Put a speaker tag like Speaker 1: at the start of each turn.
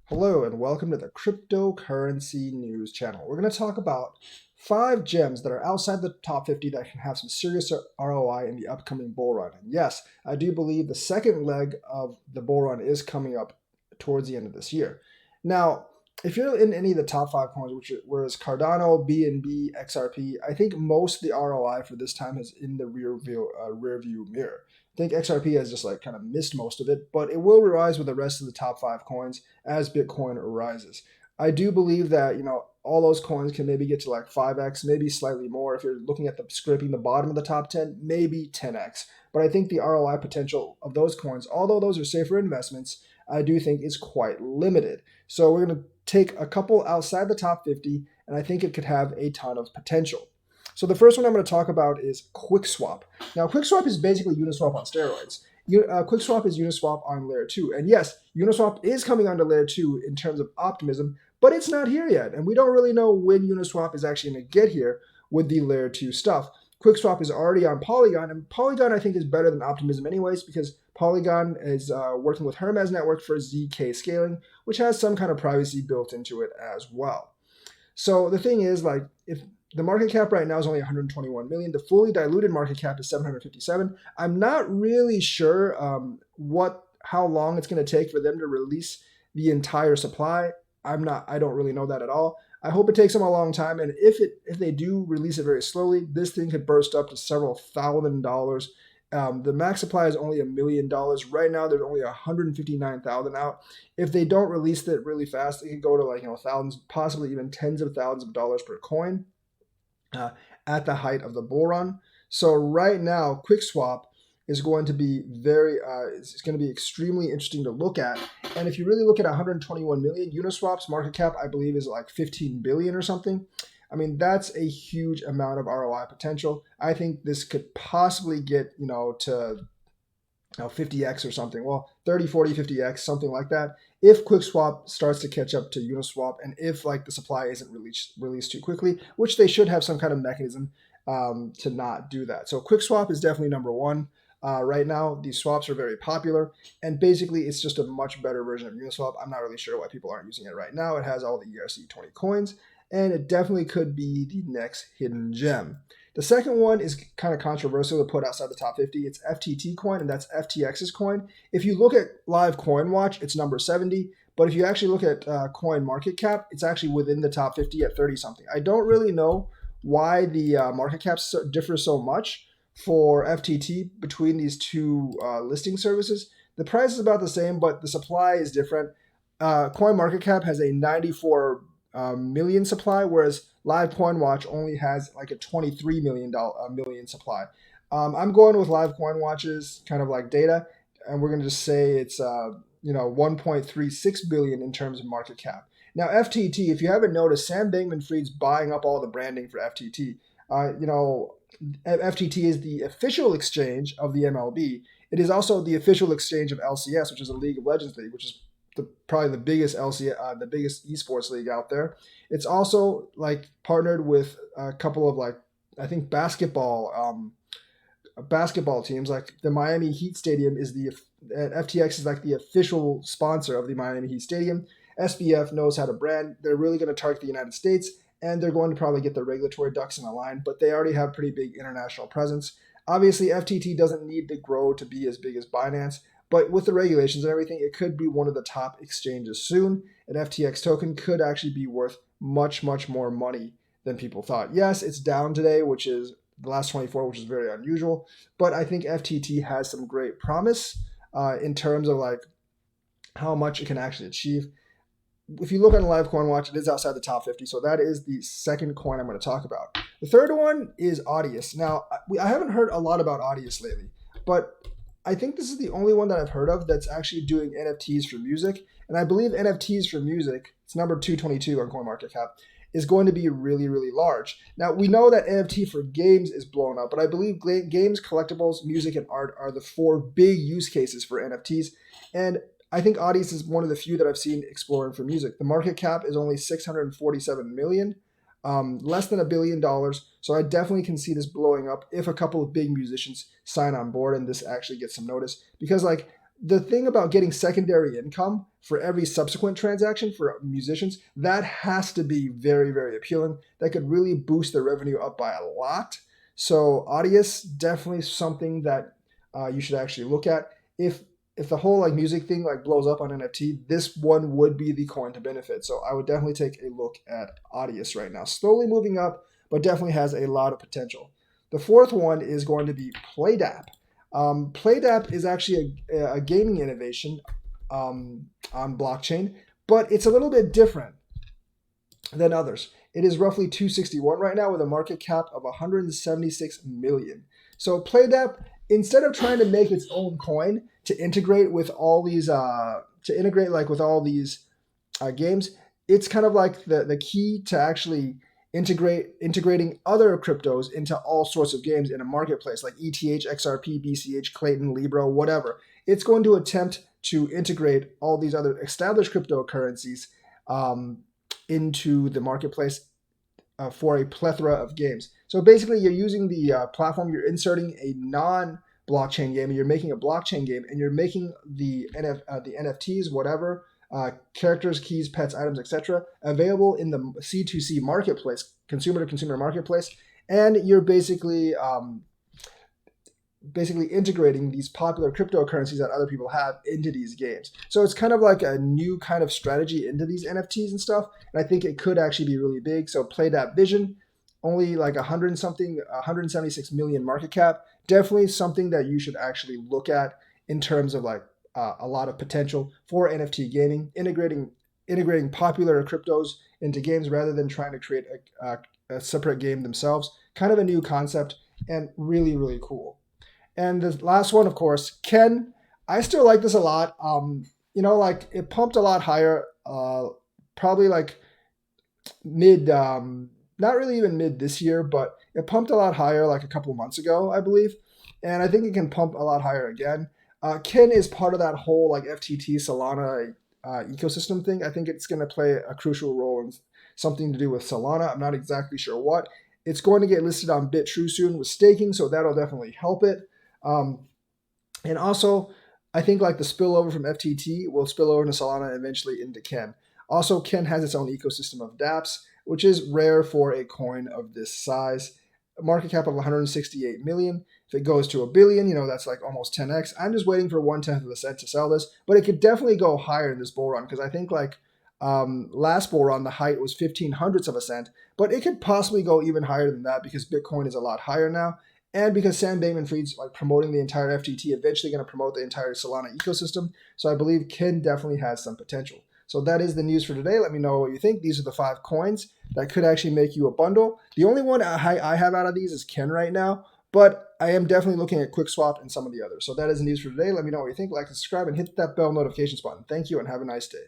Speaker 1: Hello and welcome to the Cryptocurrency News channel. We're going to talk about 5 gems that are outside the top 50 that can have some serious ROI in the upcoming bull run. And yes, I do believe the second leg of the bull run is coming up towards the end of this year. Now, if you're in any of the top 5 coins, whereas Cardano, BNB, XRP, I think most of the ROI for this time is in the rear view mirror. I think XRP has just like kind of missed most of it, but it will rise with the rest of the top 5 coins as Bitcoin rises. I do believe that, all those coins can maybe get to like 5x, maybe slightly more. If you're looking at the scraping the bottom of the top 10, maybe 10x. But I think the ROI potential of those coins, although those are safer investments, I do think is quite limited. So we're going to take a couple outside the top 50, and I think it could have a ton of potential. So the first one I'm going to talk about is QuickSwap. Now, QuickSwap is basically Uniswap on steroids. QuickSwap is Uniswap on layer 2. And yes, Uniswap is coming onto layer 2 in terms of optimism, but it's not here yet. And we don't really know when Uniswap is actually going to get here with the layer 2 stuff. QuickSwap is already on Polygon, and Polygon I think is better than Optimism anyways, because Polygon is working with Hermes Network for ZK scaling, which has some kind of privacy built into it as well. So the thing is, like, if the market cap right now is only 121 million, the fully diluted market cap is 757. I'm not really sure how long it's going to take for them to release the entire supply. I don't really know that at all. I hope it takes them a long time, and if they do release it very slowly, this thing could burst up to several $1,000. The max supply is only $1 million right now. There's only 159,000 out. If they don't release it really fast, it could go to like thousands, possibly even tens of thousands of dollars per coin at the height of the bull run. So right now, QuickSwap is going to be it's going to be extremely interesting to look at. And if you really look at 121 million, Uniswap's market cap, I believe, is like 15 billion or something. I mean, that's a huge amount of ROI potential. I think this could possibly get, to 50x or something. Well, 30, 40, 50x, something like that. If QuickSwap starts to catch up to Uniswap, and if like the supply isn't released too quickly, which they should have some kind of mechanism to not do that. So QuickSwap is definitely number one. Right now, these swaps are very popular, and basically it's just a much better version of Uniswap. I'm not really sure why people aren't using it right now. It has all the ERC20 coins, and it definitely could be the next hidden gem. The second one is kind of controversial to put outside the top 50. It's FTT coin, and that's FTX's coin. If you look at Live Coin Watch, it's number 70. But if you actually look at Coin Market Cap, it's actually within the top 50 at 30 something. I don't really know why the market caps differ so much for FTT between these two listing services. The price is about the same, but the supply is different. Coin Market Cap has a 94 million supply, whereas Live Coin Watch only has like a 23 million supply. I'm going with Live Coin Watch's kind of like data, and we're going to just say it's 1.36 billion in terms of market cap. Now FTT, if you haven't noticed, Sam Bankman-Fried's buying up all the branding for FTT. FTT is the official exchange of the MLB. It is also the official exchange of LCS, which is a League of Legends league, which is probably the biggest the biggest esports league out there. It's also like partnered with a couple of like I think basketball teams. Like the Miami Heat Stadium is FTX is like the official sponsor of the Miami Heat Stadium. SBF knows how to brand. They're really going to target the United States, and they're going to probably get the regulatory ducks in a line, but they already have pretty big international presence. Obviously, FTT doesn't need to grow to be as big as Binance, but with the regulations and everything, it could be one of the top exchanges soon. An FTX token could actually be worth much, much more money than people thought. Yes, it's down today, which is the last 24, which is very unusual, but I think FTT has some great promise in terms of like how much it can actually achieve. If you look on Live Coin Watch, it is outside the top 50, so that is the second coin I'm going to talk about. The third one is Audius. Now, I haven't heard a lot about Audius lately, but I think this is the only one that I've heard of that's actually doing NFTs for music, and I believe NFTs for music, it's number 222 on CoinMarketCap, is going to be really, really large. Now, we know that NFT for games is blown up, but I believe games, collectibles, music, and art are the 4 big use cases for NFTs, and I think Audius is one of the few that I've seen exploring for music. The market cap is only 647 million, less than $1 billion. So I definitely can see this blowing up if a couple of big musicians sign on board and this actually gets some notice. Because like the thing about getting secondary income for every subsequent transaction for musicians, that has to be very, very appealing. That could really boost their revenue up by a lot. So Audius, definitely something that you should actually look at. If the whole like music thing like blows up on NFT, this one would be the coin to benefit. So I would definitely take a look at Audius right now. Slowly moving up, but definitely has a lot of potential. The fourth one is going to be PlayDAP. PlayDAP is actually a gaming innovation on blockchain, but it's a little bit different than others. It is roughly 261 right now with a market cap of 176 million. So PlayDAP, instead of trying to make its own coin to integrate with all these games, it's kind of like the key to actually integrating other cryptos into all sorts of games in a marketplace like ETH, XRP, BCH, Clayton, Libra, whatever. It's going to attempt to integrate all these other established cryptocurrencies into the marketplace for a plethora of games. So basically, you're using the platform, you're inserting a non-blockchain game, and you're making a blockchain game, and you're making the NFTs, whatever, characters, keys, pets, items, etc., available in the C2C marketplace, consumer to consumer marketplace, and you're basically integrating these popular cryptocurrencies that other people have into these games. So it's kind of like a new kind of strategy into these NFTs and stuff. And I think it could actually be really big. So PlayDAP Vision, only like 176 million market cap. Definitely something that you should actually look at in terms of like a lot of potential for NFT gaming, integrating popular cryptos into games rather than trying to create a separate game themselves. Kind of a new concept and really, really cool. And the last one, of course, Ken. I still like this a lot. Like it pumped a lot higher, probably like mid, not really even mid this year, but it pumped a lot higher like a couple of months ago, I believe. And I think it can pump a lot higher again. Ken is part of that whole like FTT Solana ecosystem thing. I think it's going to play a crucial role in something to do with Solana. I'm not exactly sure what. It's going to get listed on BitTrue soon with staking, so that'll definitely help it. And also, I think like the spillover from FTT will spill over into Solana and eventually into Ken. Also, Ken has its own ecosystem of dApps, which is rare for a coin of this size. A market cap of 168 million. If it goes to a billion, that's like almost 10x. I'm just waiting for 1/10 of a cent to sell this, but it could definitely go higher in this bull run because I think like last bull run, the height was 1500ths of a cent, but it could possibly go even higher than that because Bitcoin is a lot higher now. And because Sam Bankman-Fried's like promoting the entire FTT, eventually going to promote the entire Solana ecosystem. So I believe Ken definitely has some potential. So that is the news for today. Let me know what you think. These are the 5 coins that could actually make you a bundle. The only one I have out of these is Ken right now, but I am definitely looking at QuickSwap and some of the others. So that is the news for today. Let me know what you think. Like, subscribe, and hit that bell notifications button. Thank you, and have a nice day.